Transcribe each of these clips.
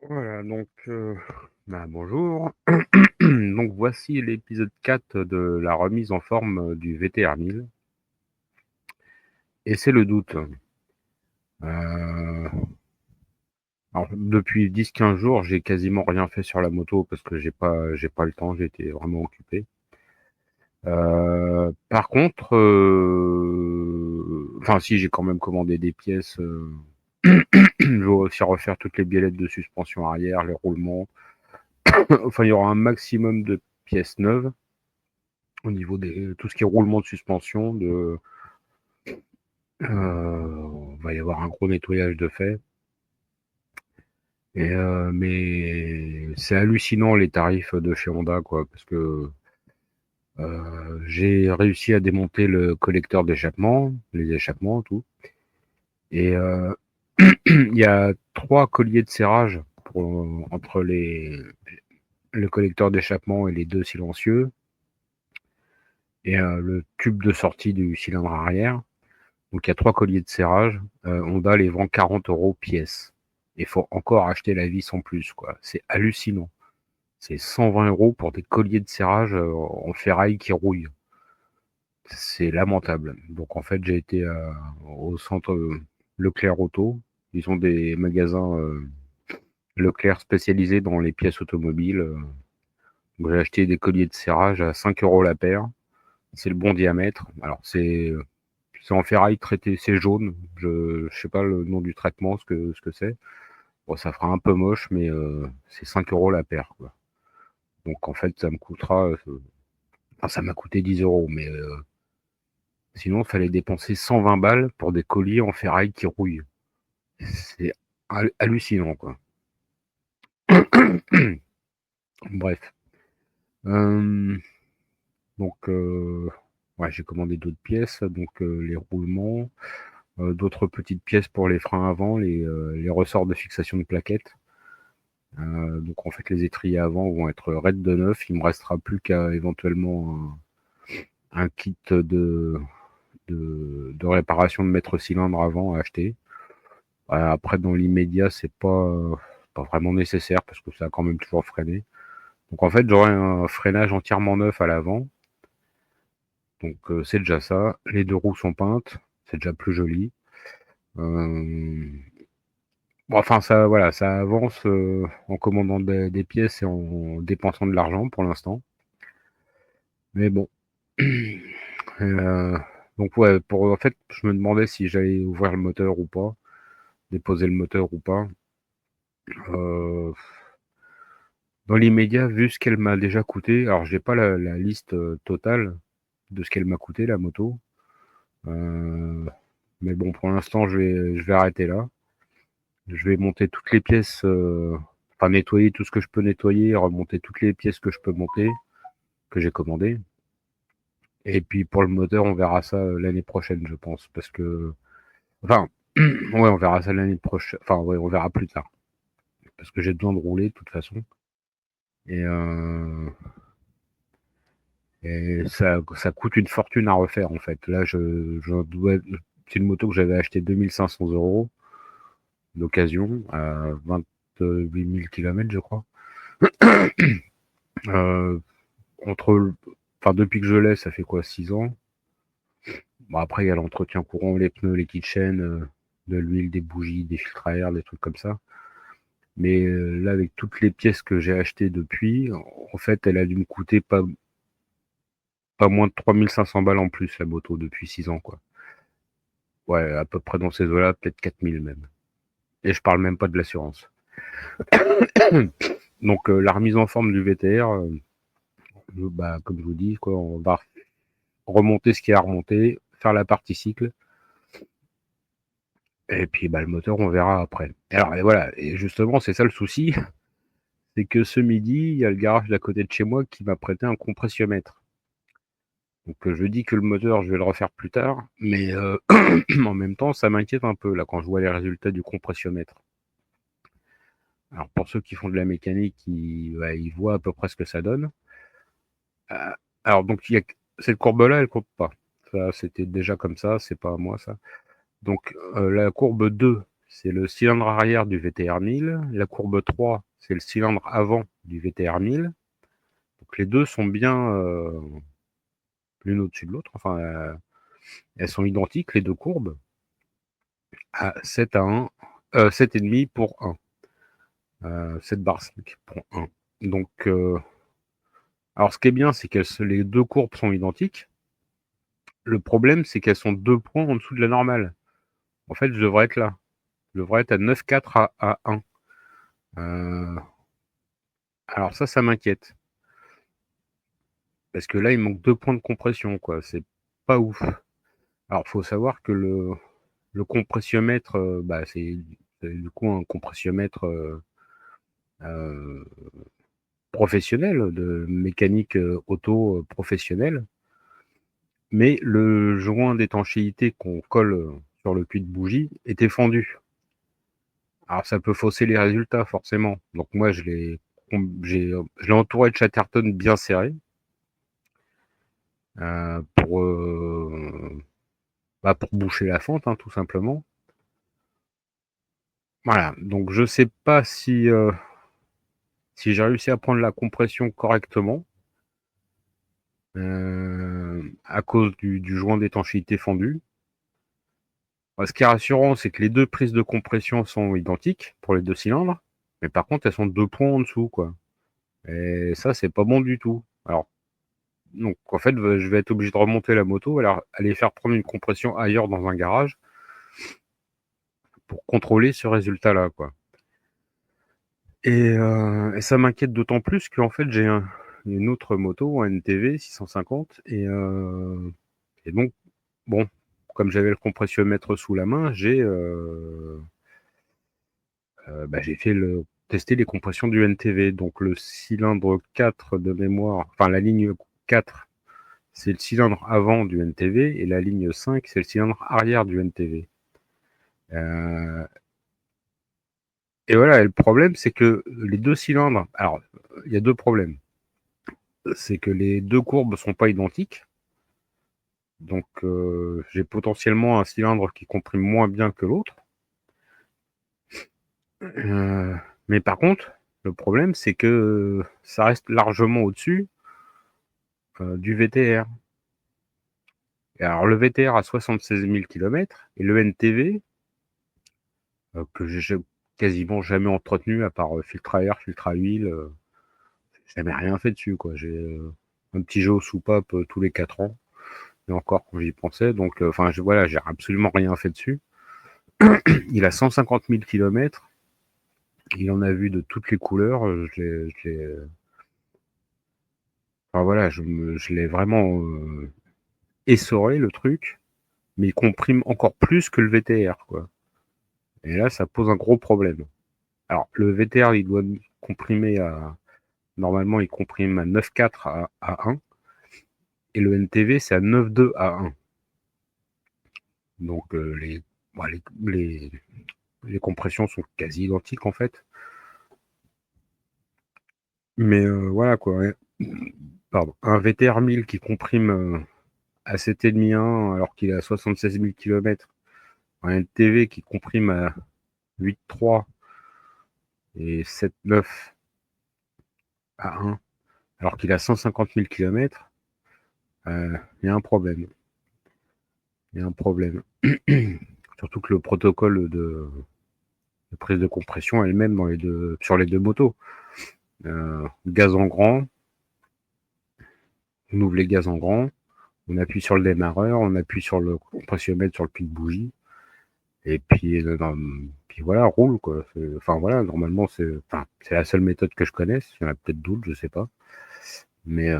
Voilà, donc, bonjour. Donc, voici l'épisode 4 de la remise en forme du VTR 1000. Et c'est le doute. Euh, alors, depuis 10-15 jours, j'ai quasiment rien fait sur la moto parce que j'ai pas le temps, j'ai été vraiment occupé. Par contre, enfin, si, j'ai quand même commandé des pièces. Je vais aussi refaire toutes les biellettes de suspension arrière, les roulements. Enfin, il y aura un maximum de pièces neuves au niveau de tout ce qui est roulement de suspension. Va y avoir un gros nettoyage de fait. Mais c'est hallucinant les tarifs de chez Honda, quoi, parce que j'ai réussi à démonter le collecteur d'échappement, les échappements, tout. Et il y a 3 colliers de serrage entre le collecteur d'échappement et les deux silencieux, et le tube de sortie du cylindre arrière. Donc il y a 3 colliers de serrage. Honda les vend 40 € pièce. Il faut encore acheter la vis en plus, quoi. C'est hallucinant. C'est 120 € pour des colliers de serrage en ferraille qui rouillent. C'est lamentable. Donc en fait, j'ai été au centre Leclerc Auto. Ils ont des magasins Leclerc spécialisés dans les pièces automobiles. Donc j'ai acheté des colliers de serrage à 5 € la paire. C'est le bon diamètre. Alors c'est en ferraille traité, c'est jaune. Je sais pas le nom du traitement, ce que c'est. Bon, ça fera un peu moche, mais c'est 5 € la paire, quoi. Donc en fait, ça me coûtera. Enfin, ça m'a coûté 10 €, mais sinon, il fallait dépenser 120 balles pour des colliers en ferraille qui rouillent. C'est hallucinant, quoi. Bref. Euh, donc, ouais, j'ai commandé d'autres pièces, donc les roulements, d'autres petites pièces pour les freins avant, les ressorts de fixation de plaquettes. Donc en fait, les étriers avant vont être raides de neuf. Il me restera plus qu'à éventuellement un kit de réparation de maître cylindre avant à acheter. Après, dans l'immédiat, c'est pas vraiment nécessaire parce que ça a quand même toujours freiné. Donc en fait, j'aurai un freinage entièrement neuf à l'avant. Donc c'est déjà ça. Les deux roues sont peintes, c'est déjà plus joli. Euh, bon, enfin, ça, voilà, ça avance en commandant des pièces et en dépensant de l'argent pour l'instant. Mais bon. Euh, donc ouais, en fait, je me demandais si j'allais ouvrir le moteur ou pas, déposer le moteur ou pas. Euh, Dans l'immédiat, vu ce qu'elle m'a déjà coûté, alors j'ai pas la liste totale de ce qu'elle m'a coûté la moto, euh, mais bon, pour l'instant, je vais arrêter là. Je vais monter toutes les pièces, enfin nettoyer tout ce que je peux nettoyer, remonter toutes les pièces que je peux monter, que j'ai commandées. Et puis pour le moteur, on verra ça l'année prochaine, je pense, parce que, enfin, ouais, on verra ça l'année prochaine. Enfin, ouais, on verra plus tard, parce que j'ai besoin de rouler de toute façon. Et, ça coûte une fortune à refaire en fait. Là, c'est une moto que j'avais achetée 2 500 € d'occasion à 28 000 km, je crois. Euh, enfin, depuis que je l'ai, ça fait quoi, 6 ans. Bon, après, il y a l'entretien courant, les pneus, les kits chaînes, de l'huile, des bougies, des filtres à air, des trucs comme ça. Mais là, avec toutes les pièces que j'ai achetées depuis, en fait, elle a dû me coûter pas moins de 3 500 balles en plus, la moto, depuis 6 ans, quoi. Ouais, à peu près dans ces eaux-là, peut-être 4 000 même. Et je parle même pas de l'assurance. Donc la remise en forme du VTR, bah, comme je vous dis, quoi, on va remonter ce qui est à remonter, faire la partie cycle, et puis bah, le moteur, on verra après. Alors et voilà, et justement, c'est ça le souci, c'est que ce midi, il y a le garage d'à côté de chez moi qui m'a prêté un compressiomètre. Donc je dis que le moteur, je vais le refaire plus tard, mais en même temps, ça m'inquiète un peu là quand je vois les résultats du compressiomètre. Alors pour ceux qui font de la mécanique, ils voient à peu près ce que ça donne. Euh, alors donc cette courbe-là, elle compte pas. Ça, c'était déjà comme ça, c'est pas à moi ça. Donc la courbe 2, c'est le cylindre arrière du VTR 1000. La courbe 3, c'est le cylindre avant du VTR 1000. Donc les deux sont bien l'une au-dessus de l'autre. Enfin, elles sont identiques, les deux courbes, à 7 à 1, 7,5 pour 1. 7 barre 5 pour 1. Donc, alors ce qui est bien, c'est que les deux courbes sont identiques. Le problème, c'est qu'elles sont 2 points en dessous de la normale. En fait, je devrais être là. Je devrais être à 9,4 à 1. Alors ça m'inquiète. Parce que là, il manque 2 points de compression, quoi. C'est pas ouf. Alors, faut savoir que le compressiomètre, c'est du coup un compressiomètre professionnel, de mécanique auto professionnelle. Mais le joint d'étanchéité qu'on colle sur le puits de bougie était fendu. Alors ça peut fausser les résultats forcément. Donc moi je l'ai entouré de Chatterton bien serré pour boucher la fente, hein, tout simplement. Voilà, donc je sais pas si j'ai réussi à prendre la compression correctement à cause du joint d'étanchéité fendu. Ce qui est rassurant, c'est que les deux prises de compression sont identiques pour les deux cylindres, mais par contre elles sont 2 points en dessous, quoi. Et ça, c'est pas bon du tout. Alors, donc en fait, je vais être obligé de remonter la moto, alors aller faire prendre une compression ailleurs dans un garage pour contrôler ce résultat-là, quoi. Et ça m'inquiète d'autant plus qu'en fait, j'ai une autre moto, un NTV 650, et donc, bon, comme j'avais le compressiomètre sous la main, j'ai tester les compressions du NTV. Donc le cylindre 4 de mémoire, enfin la ligne 4, c'est le cylindre avant du NTV, et la ligne 5, c'est le cylindre arrière du NTV. Et voilà, et le problème, c'est que les deux cylindres, alors il y a deux problèmes. C'est que les deux courbes sont pas identiques. Donc j'ai potentiellement un cylindre qui comprime moins bien que l'autre. Mais par contre, le problème, c'est que ça reste largement au-dessus du VTR. Et alors le VTR a 76 000 km et le NTV, que j'ai quasiment jamais entretenu à part filtre à air, filtre à huile, jamais rien fait dessus, quoi. J'ai un petit jeu aux soupapes tous les 4 ans, et encore quand j'y pensais. Donc voilà, j'ai absolument rien fait dessus. Il a 150 000 km. Il en a vu de toutes les couleurs. Enfin voilà, je l'ai vraiment essoré le truc, mais il comprime encore plus que le VTR, quoi. Et là, ça pose un gros problème. Alors, le VTR, il doit comprimer normalement, il comprime à 9,4 à 1. Et le NTV, c'est à 9,2 à 1. Donc, les compressions sont quasi identiques, en fait. Mais voilà, quoi. Ouais. Pardon. Un VTR 1000 qui comprime à 7,5 alors qu'il est à 76 000 km. Un NTV qui comprime à 8,3 et 7,9 à 1 alors qu'il a 150 000 km. Il y a un problème. Il y a un problème. Surtout que le protocole de prise de compression est le même sur les deux motos. Gaz en grand, on ouvre les gaz en grand, on appuie sur le démarreur, on appuie sur le compressiomètre sur le puits de bougie, et puis voilà, roule, quoi. Enfin voilà, normalement c'est la seule méthode que je connaisse. Il y en a peut-être d'autres, je sais pas. Mais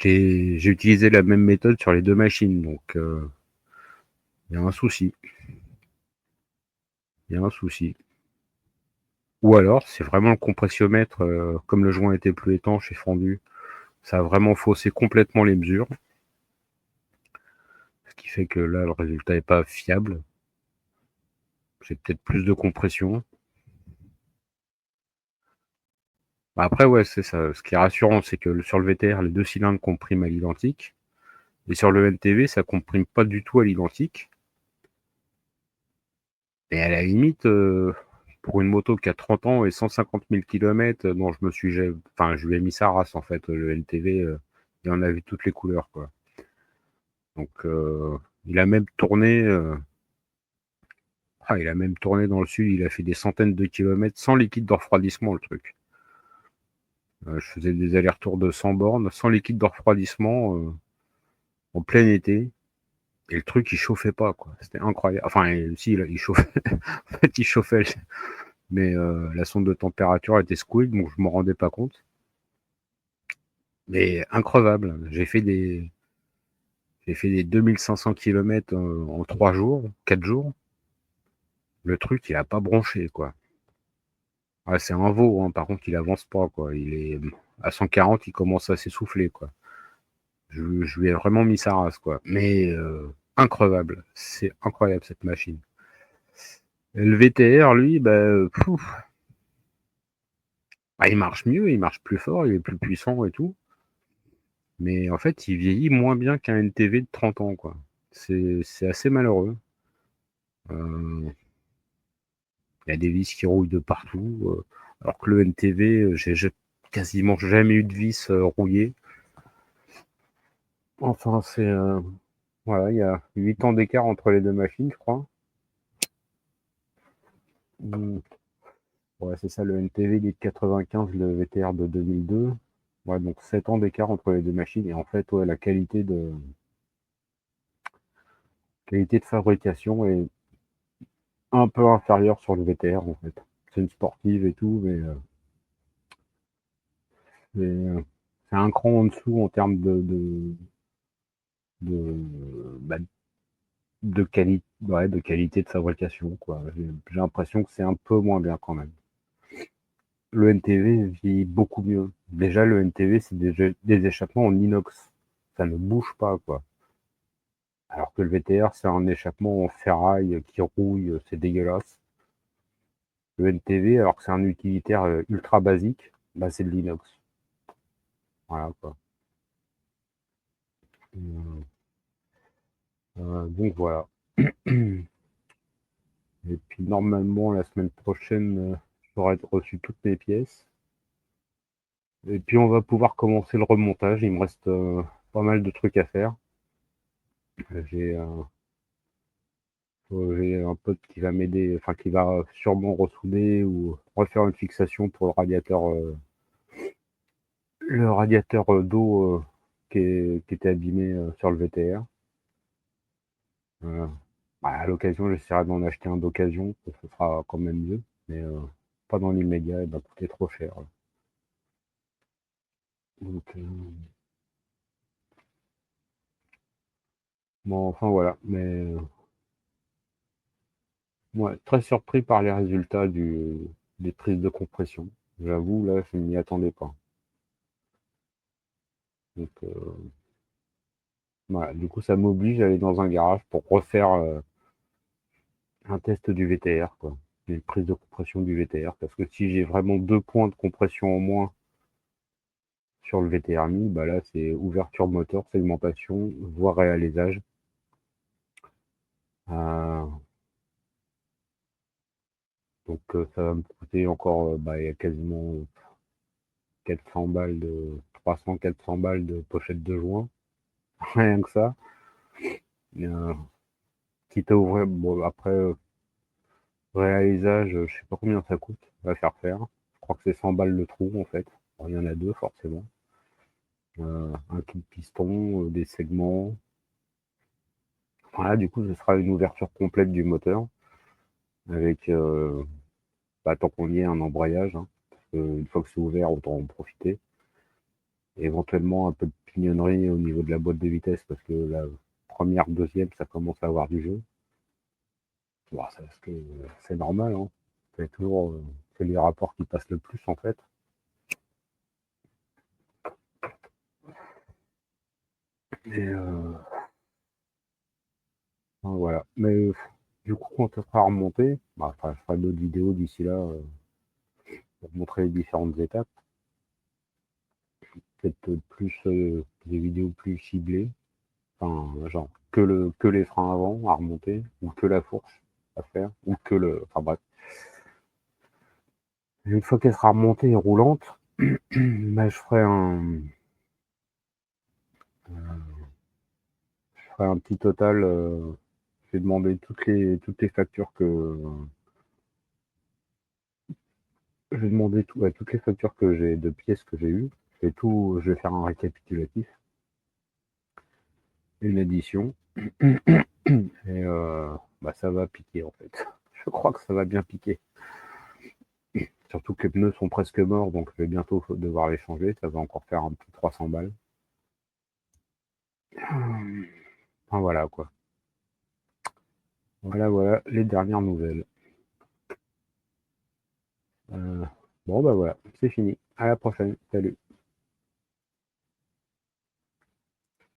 j'ai utilisé la même méthode sur les deux machines, donc il y a un souci. Il y a un souci. Ou alors, c'est vraiment le compressiomètre, comme le joint était plus étanche et fendu, ça a vraiment faussé complètement les mesures. Ce qui fait que là, le résultat n'est pas fiable. J'ai peut-être plus de compression. Après, ouais, c'est ça. Ce qui est rassurant, c'est que sur le VTR, les deux cylindres compriment à l'identique. Et sur le NTV, ça comprime pas du tout à l'identique. Et à la limite, pour une moto qui a 30 ans et 150 000 kilomètres, dont je lui ai mis sa race en fait, le LTV, il en a vu toutes les couleurs, quoi. Donc, il a même tourné, il a même tourné dans le sud, il a fait des centaines de kilomètres sans liquide de refroidissement, le truc. Je faisais des allers-retours de 100 bornes sans liquide de refroidissement, en plein été, et le truc il chauffait pas, quoi. C'était incroyable. Enfin, si, il chauffait, en fait, il chauffait, mais la sonde de température était squeak, donc je m'en rendais pas compte. Mais increvable. J'ai fait des 2500 km en 3 jours, 4 jours. Le truc, il a pas bronché, quoi. Ouais, c'est un veau, hein. Par contre, il avance pas, quoi. Il est à 140, il commence à s'essouffler, quoi. Je lui ai vraiment mis sa race, quoi. Mais increvable. C'est incroyable, cette machine. Et le VTR, lui, il marche mieux, il marche plus fort, il est plus puissant et tout. Mais en fait, il vieillit moins bien qu'un NTV de 30 ans, quoi. C'est assez malheureux. Euh, Il y a des vis qui rouillent de partout. Alors que le NTV, j'ai quasiment jamais eu de vis rouillées. Enfin, voilà, il y a 8 ans d'écart entre les deux machines, je crois. Hmm. Ouais, c'est ça, le NTV il est de 95, le VTR de 2002. Ouais, donc 7 ans d'écart entre les deux machines. Et en fait, ouais, la qualité de fabrication est un peu inférieure sur le VTR, en fait. C'est une sportive et tout, c'est un cran en dessous en termes bah, ouais, de qualité de fabrication, quoi. J'ai l'impression que c'est un peu moins bien quand même. Le NTV vit beaucoup mieux. Déjà, le NTV, c'est des échappements en inox. Ça ne bouge pas, quoi. Alors que le VTR, c'est un échappement en ferraille qui rouille, c'est dégueulasse. Le NTV, alors que c'est un utilitaire ultra basique, bah, c'est de l'inox. Voilà, quoi. Euh, donc voilà. Et puis normalement, la semaine prochaine, j'aurai reçu toutes mes pièces. Et puis on va pouvoir commencer le remontage. Il me reste pas mal de trucs à faire. J'ai j'ai un pote qui va m'aider, enfin qui va sûrement ressouder ou refaire une fixation pour le radiateur d'eau qui était abîmé sur le VTR. Euh, à l'occasion, j'essaierai d'en acheter un d'occasion, ça sera quand même mieux, mais pas dans l'immédiat, il va coûter trop cher. Donc, bon, enfin voilà, mais ouais, très surpris par les résultats des prises de compression. J'avoue, là, je ne m'y attendais pas. Donc, voilà, du coup, ça m'oblige à aller dans un garage pour refaire un test du VTR, quoi. Une prise de compression du VTR. Parce que si j'ai vraiment 2 points de compression en moins sur le VTR 1000, bah là, c'est ouverture moteur, segmentation, voie réalisage. Euh, donc, ça va me coûter encore, il y a quasiment 400 balles 400 balles de pochette de joint. Rien que ça. Euh, quitte à ouvrir, bon, après, réalisage, je sais pas combien ça coûte à faire. Je crois que c'est 100 balles le trou, en fait. Bon, il y en a deux, forcément. Un kit piston, des segments. Voilà, du coup, ce sera une ouverture complète du moteur avec, tant qu'on y est, un embrayage, hein, parce que une fois que c'est ouvert, autant en profiter. Et éventuellement un peu de pignonnerie au niveau de la boîte de vitesse, parce que la première, deuxième, ça commence à avoir du jeu. Bon, c'est normal, hein. C'est les rapports qui passent le plus, en fait. Et voilà. Mais du coup, quand ça sera remonté, je ferai d'autres vidéos d'ici là pour montrer les différentes étapes. Peut-être plus des vidéos plus ciblées. Enfin, genre que les freins avant à remonter ou que la fourche. à faire, ou que le. Enfin bref. Et une fois qu'elle sera remontée et roulante, bah, je ferai un petit total. Je vais demander toutes les factures que. Je vais demander ouais, toutes les factures que j'ai de pièces que j'ai eues. Je vais faire un récapitulatif, une édition. Et bah, ça va piquer en fait. Je crois que ça va bien piquer. Surtout que les pneus sont presque morts, donc je vais bientôt devoir les changer. Ça va encore faire un peu 300 balles. Enfin, voilà quoi. Voilà les dernières nouvelles. Bon bah voilà, c'est fini. À la prochaine. Salut.